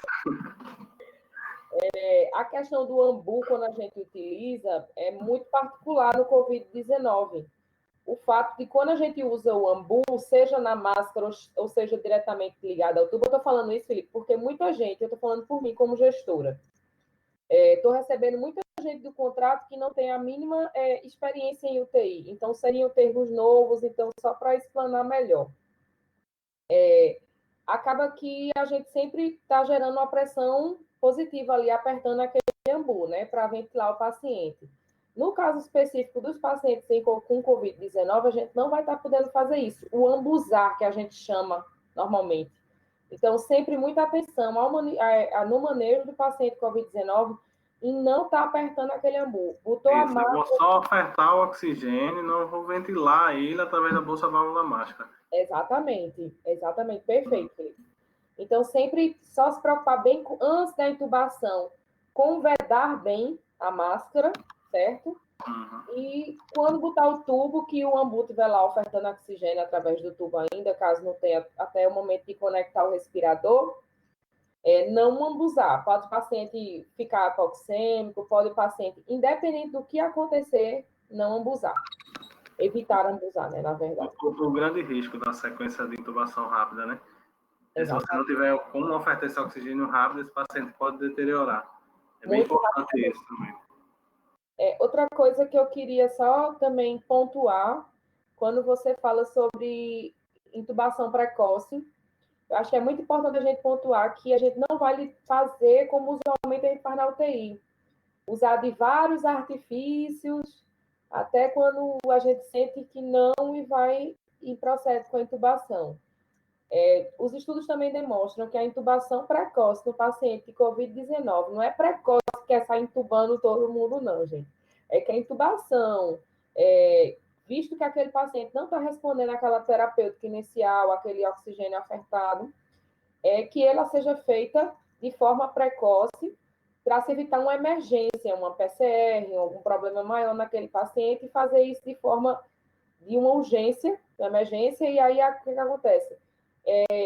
A questão do ambu, quando a gente utiliza, é muito particular no Covid-19. O fato de quando a gente usa o ambu, seja na máscara ou seja diretamente ligado ao tubo, eu estou falando isso, Felipe, porque muita gente, eu estou falando por mim como gestora, estou recebendo muita gente do contrato que não tem a mínima experiência em UTI, então seriam termos novos, então só para explanar melhor. Acaba que a gente sempre está gerando uma pressão positiva ali, apertando aquele ambu, né, para ventilar o paciente. No caso específico dos pacientes com Covid-19, a gente não vai estar podendo fazer isso. O ambuzar, que a gente chama normalmente. Então, sempre muita atenção no manejo do paciente Covid-19 e não estar apertando aquele ambu. Botou a Isso. Eu vou máscara. só ofertar o oxigênio, não vou ventilar ele através da bolsa válvula mágica. Exatamente, perfeito, Felipe. Então, sempre só se preocupar bem antes da intubação, com vedar bem a máscara, certo? Uhum. E quando botar o tubo, que o ambu estiver lá ofertando oxigênio através do tubo ainda, caso não tenha até o momento de conectar o respirador, não ambuzar. Pode o paciente ficar hipoxêmico, pode o paciente, independente do que acontecer, não ambuzar. Evitar ambuzar, né, na verdade. O grande risco da sequência de intubação rápida, né? Se você não Exatamente. tiver como ofertar esse oxigênio rápido, esse paciente pode deteriorar. É bem Muito importante isso também. Outra coisa que eu queria só também pontuar, quando você fala sobre intubação precoce, eu acho que é muito importante a gente pontuar que a gente não vai fazer como usualmente a gente faz na UTI. Usar de vários artifícios, até quando a gente sente que não e vai e procede com a intubação. Os estudos também demonstram que a intubação precoce no paciente de Covid-19 não é precoce que é sair intubando todo mundo, não, gente. É que a intubação, visto que aquele paciente não está respondendo àquela terapêutica inicial, aquele oxigênio ofertado, que ela seja feita de forma precoce para se evitar uma emergência, uma PCR, algum problema maior naquele paciente e fazer isso de forma de uma urgência, uma emergência, e aí o que acontece?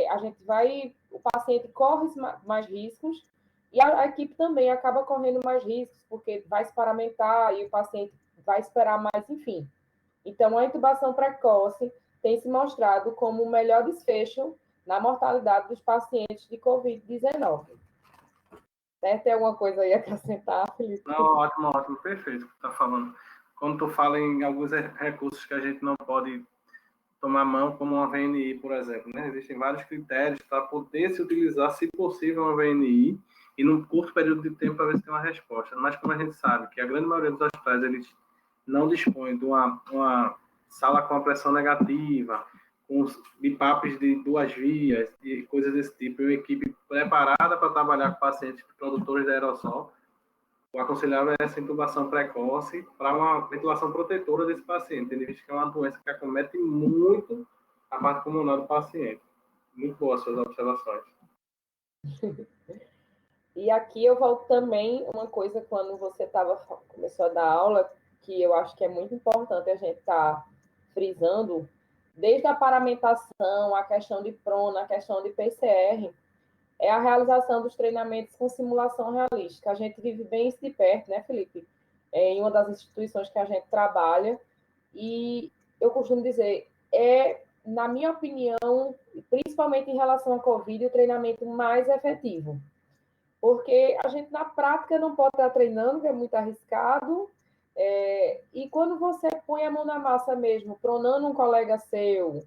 A gente vai, o paciente corre mais riscos e a equipe também acaba correndo mais riscos, porque vai se paramentar e o paciente vai esperar mais, enfim. Então, a intubação precoce tem se mostrado como o melhor desfecho na mortalidade dos pacientes de Covid-19. Tem alguma coisa aí a acrescentar, Felipe? Não, ótimo, perfeito o que tu está falando. Quando tu fala em alguns recursos que a gente não pode tomar mão, como uma VNI, por exemplo, né? Existem vários critérios para poder se utilizar, se possível, uma VNI e num curto período de tempo para ver se tem uma resposta. Mas como a gente sabe que a grande maioria dos hospitais eles não dispõem de uma sala com a pressão negativa, com bipapes de 2 vias e coisas desse tipo, e uma equipe preparada para trabalhar com pacientes produtores de aerossol, o aconselhável é essa intubação precoce para uma ventilação protetora desse paciente, tendo visto que é uma doença que acomete muito a parte pulmonar do paciente. Muito boas suas observações. E aqui eu volto também uma coisa quando você começou a dar aula, que eu acho que é muito importante a gente estar frisando, desde a paramentação, a questão de prona, a questão de PCR, é a realização dos treinamentos com simulação realística. A gente vive bem isso de perto, né, Felipe? Em uma das instituições que a gente trabalha, e eu costumo dizer, na minha opinião, principalmente em relação à Covid, o treinamento mais efetivo. Porque a gente, na prática, não pode estar treinando, que é muito arriscado, e quando você põe a mão na massa mesmo, pronando um colega seu,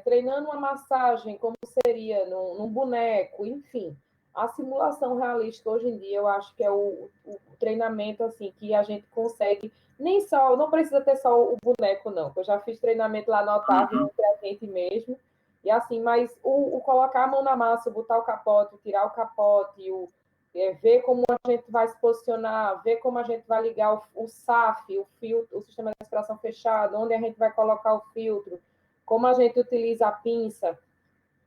treinando uma massagem, como seria num boneco, enfim. A simulação realística hoje em dia, eu acho que é o treinamento assim que a gente consegue, não precisa ter só o boneco, não. Eu já fiz treinamento lá no Otávio, entre a gente mesmo, e assim, mas o colocar a mão na massa, botar o capote, tirar o capote, ver como a gente vai se posicionar, ver como a gente vai ligar o SAF, o filtro, o sistema de respiração fechado, onde a gente vai colocar o filtro, como a gente utiliza a pinça.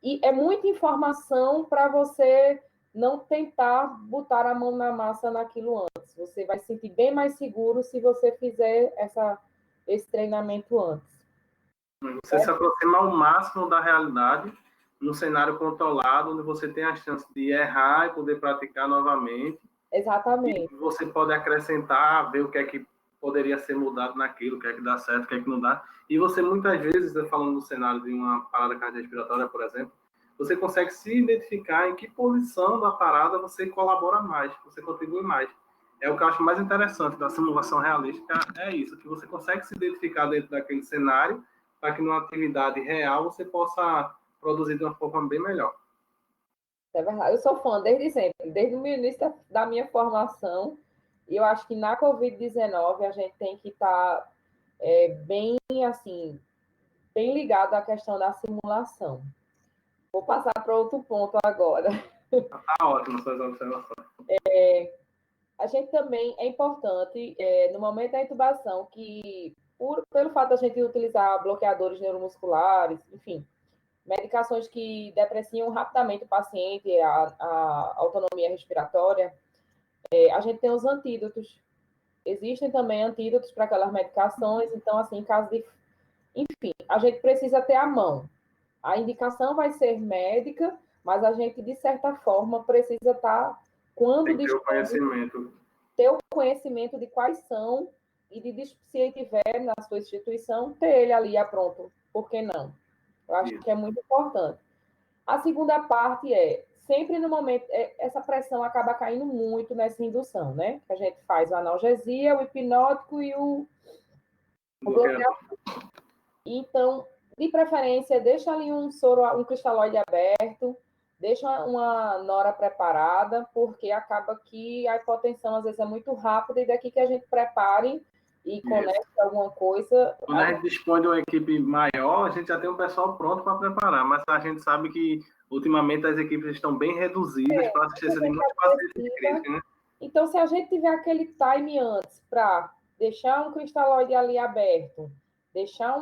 E é muita informação para você não tentar botar a mão na massa naquilo antes. Você vai se sentir bem mais seguro se você fizer esse treinamento antes. Você se aproxima ao máximo da realidade, num cenário controlado, onde você tem a chance de errar e poder praticar novamente. Exatamente. E você pode acrescentar, ver o que é que poderia ser mudado naquilo, o que é que dá certo, o que é que não dá. E você, muitas vezes, falando no cenário de uma parada cardiorrespiratória, por exemplo, você consegue se identificar em que posição da parada você colabora mais, você contribui mais. É o que eu acho mais interessante da simulação realística, é isso, que você consegue se identificar dentro daquele cenário para que numa atividade real você possa produzir de uma forma bem melhor. É verdade. Eu sou fã desde sempre, desde o início da minha formação. E eu acho que na Covid-19 a gente tem que estar bem, assim, bem ligado à questão da simulação. Vou passar para outro ponto agora. Tá ótimo suas observações. A gente também é importante, no momento da intubação, que pelo fato da gente utilizar bloqueadores neuromusculares, enfim, medicações que depreciam rapidamente o paciente, a autonomia respiratória, a gente tem os antídotos. Existem também antídotos para aquelas medicações, então, assim, em caso de. Enfim, a gente precisa ter à mão. A indicação vai ser médica, mas a gente, de certa forma, precisa estar, quando Tem que ter o conhecimento. ter o conhecimento de quais são e se ele tiver na sua instituição, ter ele ali pronto. Por que não? Eu acho que é muito importante. A segunda parte sempre no momento, essa pressão acaba caindo muito nessa indução, né? A gente faz a analgesia, o hipnótico e o bloqueador. Então, de preferência, deixa ali um soro, um cristalóide aberto, deixa uma nora preparada, porque acaba que a hipotensão às vezes é muito rápida e daqui que a gente prepare e conecte alguma coisa. Quando a gente dispõe de uma equipe maior, a gente já tem um pessoal pronto para preparar, mas a gente sabe que ultimamente as equipes estão bem reduzidas para assistência de muitos pacientes críticos, né? Então, se a gente tiver aquele time antes para deixar um cristalóide ali aberto, deixar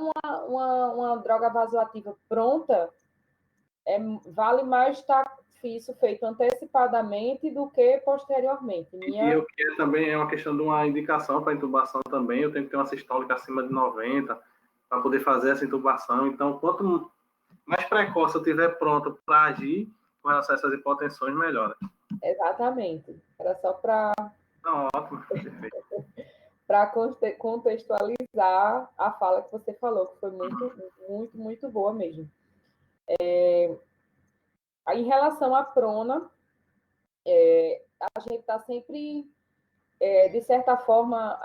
uma droga vasoativa pronta, vale mais estar isso feito antecipadamente do que posteriormente. E o que também é uma questão de uma indicação para intubação também, eu tenho que ter uma sistólica acima de 90 para poder fazer essa intubação. Então, quanto mais precoce eu tiver pronto para agir com relação a essas hipotensões, melhor. Exatamente. Era só para ótimo, perfeito. Para contextualizar a fala que você falou, que foi muito, muito, muito boa mesmo. Em relação à prona, a gente está sempre, de certa forma,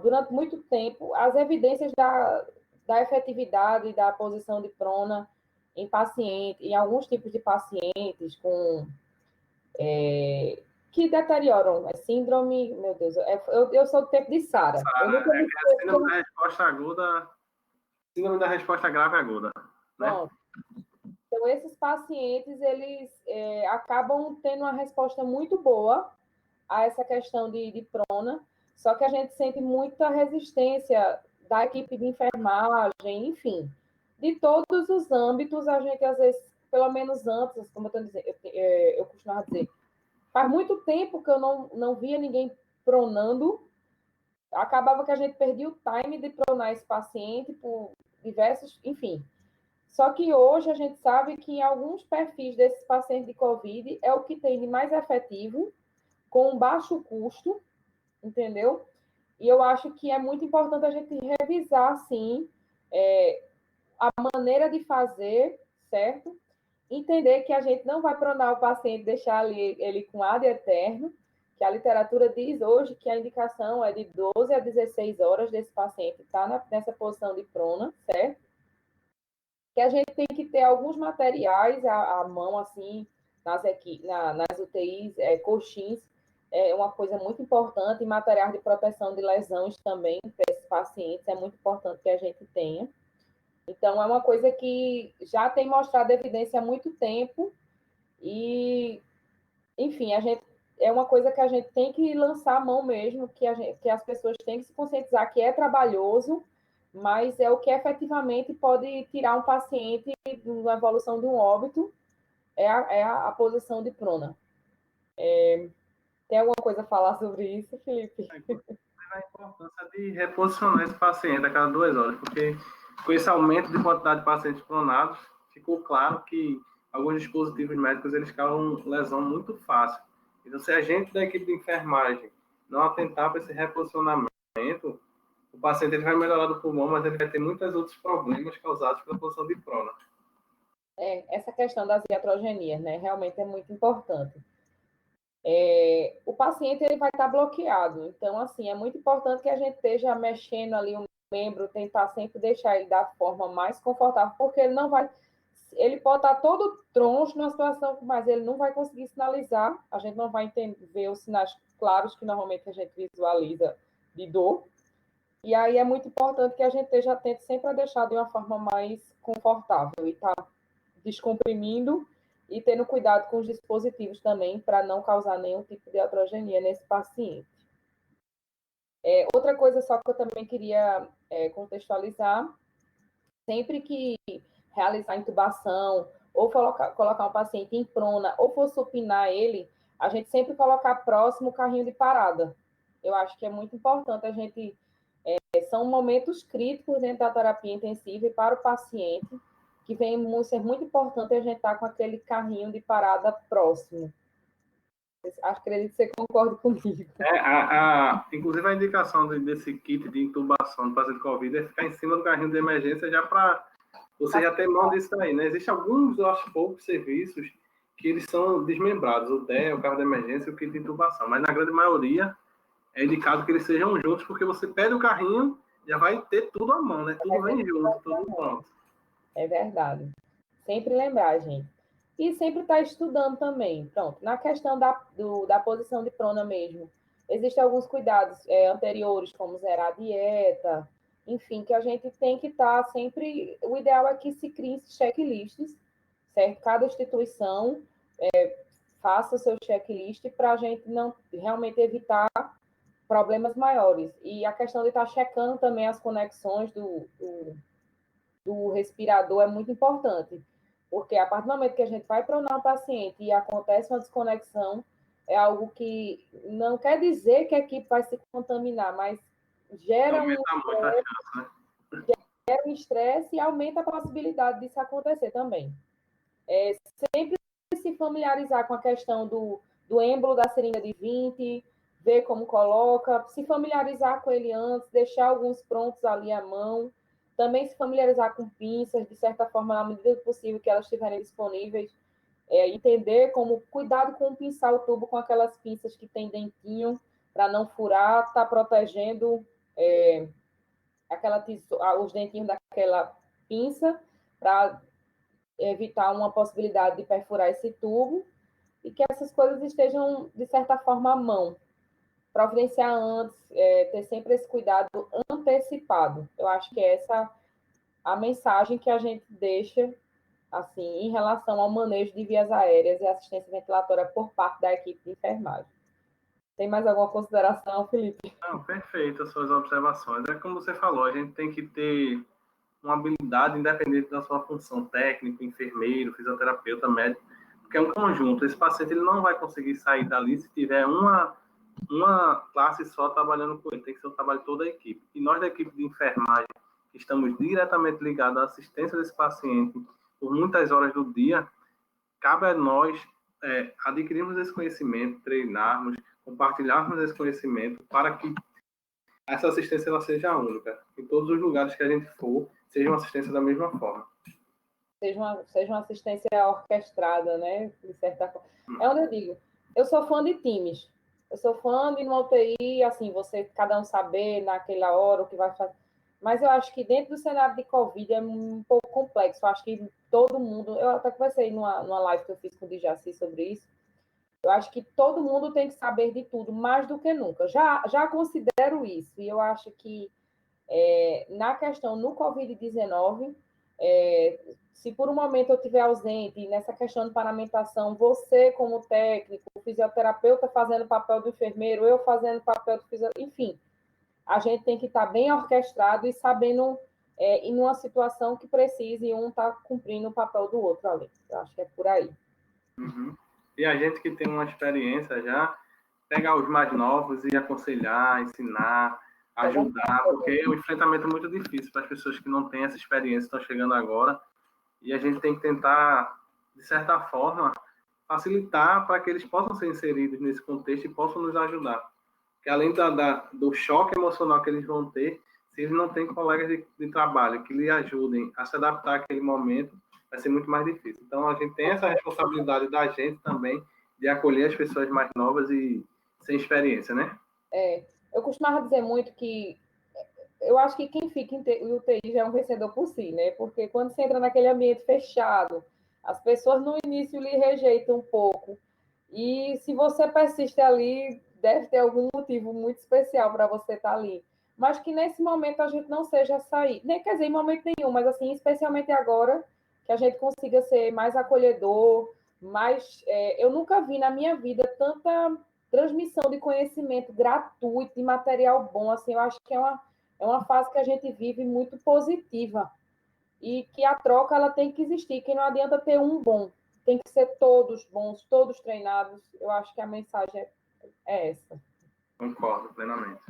durante muito tempo, as evidências da efetividade da posição de prona em pacientes, em alguns tipos de pacientes com que deterioram. Síndrome, meu Deus, eu sou do tempo de Sara. Síndrome da resposta aguda, síndrome da resposta grave aguda. Né? Então, esses pacientes, eles acabam tendo uma resposta muito boa a essa questão de prona, só que a gente sente muita resistência da equipe de enfermagem, enfim. De todos os âmbitos, a gente, às vezes, pelo menos antes, como eu estou dizendo, eu costumava dizer, faz muito tempo que eu não via ninguém pronando, acabava que a gente perdia o time de pronar esse paciente por diversos, enfim. Só que hoje a gente sabe que em alguns perfis desses pacientes de COVID é o que tem de mais efetivo, com baixo custo, entendeu? E eu acho que é muito importante a gente revisar, sim, a maneira de fazer, certo? Entender que a gente não vai pronar o paciente, deixar ele com ad eterno, que a literatura diz hoje que a indicação é de 12 a 16 horas desse paciente estar nessa posição de prona, certo? Que a gente tem que ter alguns materiais à mão, assim, nas UTIs, coxins, é uma coisa muito importante, e materiais de proteção de lesões também para esses pacientes, é muito importante que a gente tenha. Então, é uma coisa que já tem mostrado evidência há muito tempo e, enfim, a gente é uma coisa que a gente tem que lançar a mão mesmo, que as pessoas têm que se conscientizar que é trabalhoso, mas é o que efetivamente pode tirar um paciente na evolução de um óbito, a posição de prona. Tem alguma coisa a falar sobre isso, Felipe? A importância de reposicionar esse paciente a cada 2 horas, porque com esse aumento de quantidade de pacientes pronados, ficou claro que alguns dispositivos médicos eles causam lesão muito fácil. Então, se a gente da equipe de enfermagem não atentar para esse reposicionamento, o paciente ele vai melhorar do pulmão, mas ele vai ter muitos outros problemas causados pela posição de prona. Essa questão das iatrogenias, né? Realmente é muito importante. O paciente ele vai estar bloqueado, então, assim, é muito importante que a gente esteja mexendo ali o membro, tentar sempre deixar ele da forma mais confortável, porque ele pode estar todo troncho numa situação, mas ele não vai conseguir sinalizar, a gente não vai ver os sinais claros que normalmente a gente visualiza de dor, e aí é muito importante que a gente esteja atento sempre a deixar de uma forma mais confortável e tá descomprimindo e tendo cuidado com os dispositivos também para não causar nenhum tipo de iatrogenia nesse paciente. Outra coisa só que eu também queria contextualizar, sempre que realizar intubação ou colocar um paciente em prona ou for supinar ele, a gente sempre colocar próximo o carrinho de parada. Eu acho que é muito importante a gente... são momentos críticos dentro da terapia intensiva e para o paciente, que vem ser muito importante a gente estar com aquele carrinho de parada próximo. Acredito que você concorde comigo. Inclusive, a indicação desse kit de intubação do paciente Covid é ficar em cima do carrinho de emergência já para você já ter mão disso aí, né? Existem alguns, eu acho, poucos serviços que eles são desmembrados, o DEA, o carro de emergência e o kit de intubação, mas na grande maioria é indicado que eles sejam juntos, porque você pede o carrinho, já vai ter tudo à mão, né? Tudo vem junto, tudo pronto. É verdade. Sempre lembrar, gente. E sempre estar estudando também. Pronto, na questão da posição de prona mesmo, existem alguns cuidados anteriores, como zerar a dieta, enfim, que a gente tem que estar sempre... O ideal é que se criem checklists, certo? Cada instituição faça o seu checklist para a gente não realmente evitar problemas maiores. E a questão de estar checando também as conexões do respirador é muito importante, porque a partir do momento que a gente vai pronar um paciente e acontece uma desconexão, é algo que não quer dizer que a equipe vai se contaminar, mas gera um estresse e aumenta a possibilidade disso acontecer também. Sempre se familiarizar com a questão do êmbolo da seringa de 20, ver como coloca, se familiarizar com ele antes, deixar alguns prontos ali à mão, também se familiarizar com pinças, de certa forma, na medida do possível que elas estiverem disponíveis, entender como cuidado com pinçar o tubo com aquelas pinças que tem dentinho, para não furar, tá protegendo os dentinhos daquela pinça, para evitar uma possibilidade de perfurar esse tubo, e que essas coisas estejam, de certa forma, à mão. Providenciar antes, ter sempre esse cuidado antecipado. Eu acho que é essa a mensagem que a gente deixa, assim, em relação ao manejo de vias aéreas e assistência ventilatória por parte da equipe de enfermagem. Tem mais alguma consideração, Felipe? Não, perfeito as suas observações. É como você falou, a gente tem que ter uma habilidade independente da sua função técnico, enfermeiro, fisioterapeuta, médico, porque é um conjunto. Esse paciente ele não vai conseguir sair dali se tiver uma classe só trabalhando com ele, tem que ser o trabalho de toda a equipe. E nós da equipe de enfermagem, que estamos diretamente ligados à assistência desse paciente por muitas horas do dia, cabe a nós adquirirmos esse conhecimento, treinarmos, compartilharmos esse conhecimento para que essa assistência ela seja única. Em todos os lugares que a gente for, seja uma assistência da mesma forma. Seja uma assistência orquestrada, né? De certa forma. É onde eu digo, eu sou fã de times. Eu sou fã de uma UTI, assim, cada um saber naquela hora o que vai fazer. Mas eu acho que dentro do cenário de Covid é um pouco complexo. Eu acho que todo mundo... Eu até conversei numa live que eu fiz com o Djaci sobre isso. Eu acho que todo mundo tem que saber de tudo, mais do que nunca. Já considero isso. E eu acho que na questão no Covid-19, Se por um momento eu estiver ausente nessa questão de paramentação, você como técnico, o fisioterapeuta fazendo o papel do enfermeiro, eu fazendo o papel do fisioterapeuta, enfim, a gente tem que estar bem orquestrado e sabendo em uma situação que precise um estar cumprindo o papel do outro ali. Eu acho que é por aí. Uhum. E a gente que tem uma experiência já, pegar os mais novos e aconselhar, ensinar, ajudar, porque o enfrentamento é muito difícil para as pessoas que não têm essa experiência, estão chegando agora, e a gente tem que tentar, de certa forma, facilitar para que eles possam ser inseridos nesse contexto e possam nos ajudar. Porque além do choque emocional que eles vão ter, se eles não têm colegas de trabalho que lhe ajudem a se adaptar àquele momento, vai ser muito mais difícil. Então, a gente tem essa responsabilidade da gente também de acolher as pessoas mais novas e sem experiência, né? Eu costumava dizer muito que eu acho que quem fica em UTI já é um vencedor por si, né? Porque quando você entra naquele ambiente fechado, as pessoas no início lhe rejeitam um pouco. E se você persiste ali, deve ter algum motivo muito especial para você estar ali. Mas que nesse momento a gente não seja sair, nem quer dizer em momento nenhum, mas assim, especialmente agora, que a gente consiga ser mais acolhedor, mais. Eu nunca vi na minha vida tanta transmissão de conhecimento gratuito, de material bom. Assim, eu acho que é uma fase que a gente vive muito positiva e que a troca ela tem que existir, que não adianta ter um bom, tem que ser todos bons, todos treinados. Eu acho que a mensagem é essa. Concordo plenamente.